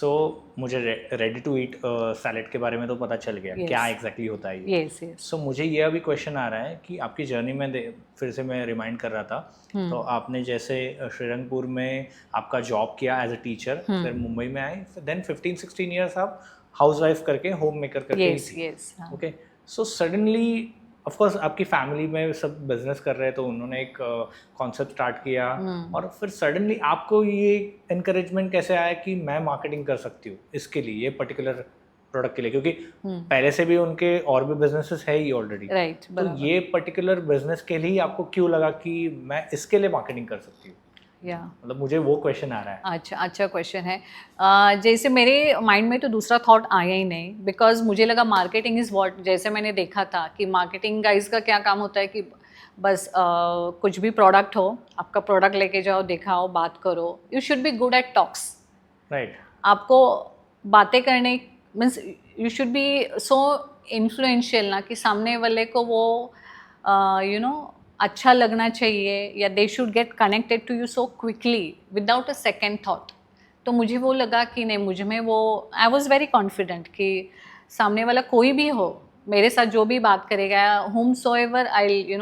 सो मुझे ready to eat salad के बारे में तो पता चल गया क्या एग्जैक्टली होता है ये। सो मुझे ये अभी क्वेश्चन आ रहा है कि आपकी जर्नी में फिर से मैं रिमाइंड कर रहा था, तो आपने जैसे श्रीरंगपुर में आपका जॉब किया एज अ टीचर, फिर मुंबई में आए, देन 15-16 ईयर्स आप हाउसवाइफ करके, होम मेकर करके। Okay, so suddenly of course आपकी फैमिली में सब बिजनेस कर रहे हैं, तो उन्होंने एक कॉन्सेप्ट स्टार्ट किया, और फिर सडनली आपको ये इनकरेजमेंट कैसे आया कि मैं मार्केटिंग कर सकती हूँ इसके लिए, ये पर्टिकुलर प्रोडक्ट के लिए, क्योंकि पहले से भी उनके और भी बिजनेसेस है ही ऑलरेडी, राइट? तो ये पर्टिकुलर बिजनेस के लिए आपको क्यों लगा कि मैं इसके लिए मार्केटिंग कर सकती हूँ? मतलब मुझे वो क्वेश्चन आ रहा है। अच्छा क्वेश्चन है। जैसे मेरे माइंड में तो दूसरा थॉट आया ही नहीं, बिकॉज मुझे लगा मार्केटिंग इज़ व्हाट, जैसे मैंने देखा था कि मार्केटिंग गाइज का क्या काम होता है कि बस कुछ भी प्रोडक्ट हो, आपका प्रोडक्ट लेके जाओ, दिखाओ, बात करो। You should be good at talks, right? आपको बातें करने means you should be so influential ना कि सामने वाले को वो अच्छा लगना चाहिए, या they should get connected to you so quickly without a second thought. तो मुझे वो लगा कि नहीं, मुझ में वो, आई वॉज वेरी कॉन्फिडेंट कि सामने वाला कोई भी हो, मेरे साथ जो भी बात करेगा, होम सो एवर आई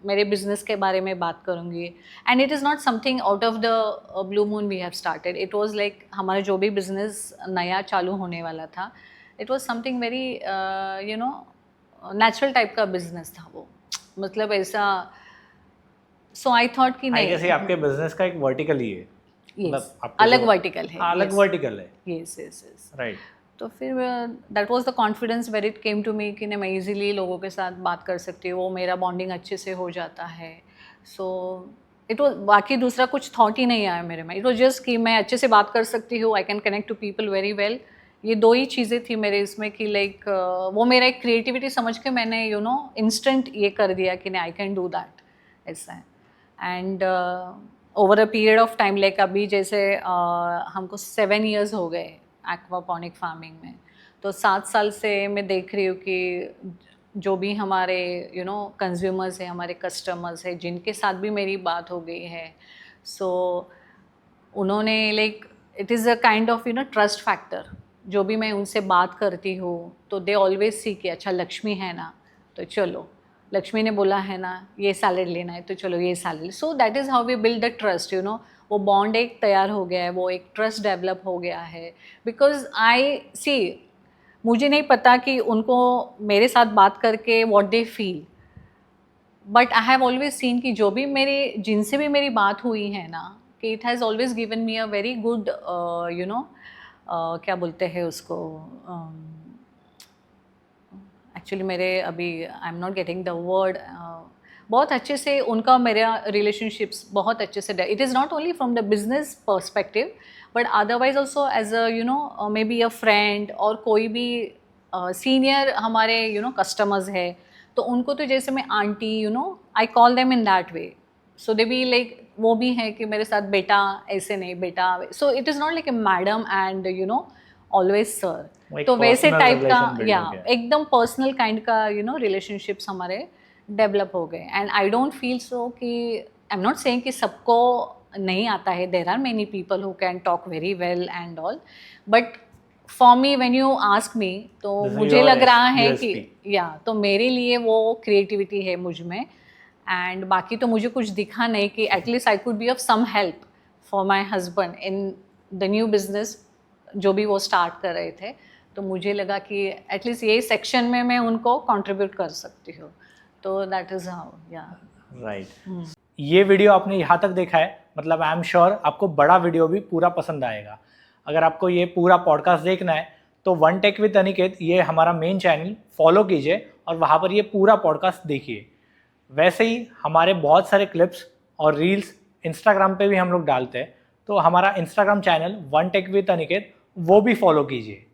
मेरे बिजनेस के बारे में बात करूँगी। And it is not something out of the blue moon we have started, it was like हमारा जो भी बिजनेस नया चालू होने वाला था, it was something very natural type का बिजनेस था वो, मतलब ऐसा। सो आई थॉट कि नहीं, जैसे आपके बिजनेस का एक वर्टिकल ही है, मतलब अलग वर्टिकल है, अलग वर्टिकल है। Yes right. तो फिर that was the confidence where it came to me कि मैं इजीली लोगों के साथ बात कर सकती हूँ, वो मेरा बॉन्डिंग अच्छे से हो जाता है। सो इट वाज, बाकी दूसरा कुछ थॉट ही नहीं आया मेरे में, इट वाज जस्ट कि मैं अच्छे से बात कर सकती हूँ, I can connect to people very well. ये दो ही चीज़ें थी मेरे इसमें कि लाइक वो मेरा एक क्रिएटिविटी समझ के मैंने इंस्टेंट ये कर दिया कि नहीं, आई कैन डू दैट, ऐसा है। And over a period of time, like अभी जैसे हमको 7 years हो गए एक्वापॉनिक फार्मिंग में, तो 7 साल से मैं देख रही हूँ कि जो भी हमारे कंज्यूमर्स हैं, हमारे कस्टमर्स हैं, जिनके साथ भी मेरी बात हो गई है, सो उन्होंने like it is a kind of trust factor. जो भी मैं उनसे बात करती हूँ तो दे ऑलवेज सी कि अच्छा लक्ष्मी है ना, तो चलो, लक्ष्मी ने बोला है ना ये सैलेड लेना है, तो चलो ये salad. So that is how we build the trust, वो बॉन्ड एक तैयार हो गया है, वो एक ट्रस्ट डेवलप हो गया है। बिकॉज आई सी, मुझे नहीं पता कि उनको मेरे साथ बात करके what they feel, but I have always seen कि जो भी मेरे, जिनसे भी मेरी बात हुई है ना, कि it has always given me a very good क्या बोलते हैं उसको, एक्चुअली मेरे अभी I am not getting the word, बहुत अच्छे से उनका मेरा रिलेशनशिप्स बहुत अच्छे से, it is not only from the business perspective but otherwise also as a maybe a friend, और कोई भी सीनियर हमारे कस्टमर्स है, तो उनको तो जैसे मैं aunty, I call them in that way. So they be like, वो भी है कि मेरे साथ बेटा, ऐसे नहीं बेटा, so it is not like a madam and always sir, तो वैसे टाइप का, या एकदम पर्सनल काइंड का रिलेशनशिप्स हमारे डेवलप हो गए। And I don't feel so कि, आई एम नॉट सेइंग कि सबको नहीं आता है, there are many people who can talk very well and all, but for me when you ask me, तो मुझे लग रहा है कि तो मेरे लिए वो क्रिएटिविटी है मुझ में। एंड बाकी तो मुझे कुछ दिखा नहीं कि at least I could be of some help for my husband in the new business जो भी वो स्टार्ट कर रहे थे। तो मुझे लगा कि एटलीस्ट ये सेक्शन में मैं उनको कंट्रीब्यूट कर सकती हूँ, तो दैट इज़ हाउ, या राइट। ये वीडियो आपने यहाँ तक देखा है, मतलब आई एम श्योर आपको बड़ा वीडियो भी पूरा पसंद आएगा। अगर आपको ये पूरा पॉडकास्ट देखना है तो वन टेक विद अनिकेत, ये हमारा मेन चैनल फॉलो कीजिए और वहाँ पर ये पूरा पॉडकास्ट देखिए। वैसे ही हमारे बहुत सारे क्लिप्स और रील्स इंस्टाग्राम पे भी हम लोग डालते हैं, तो हमारा Instagram channel one take with Aniket वो भी फॉलो कीजिए।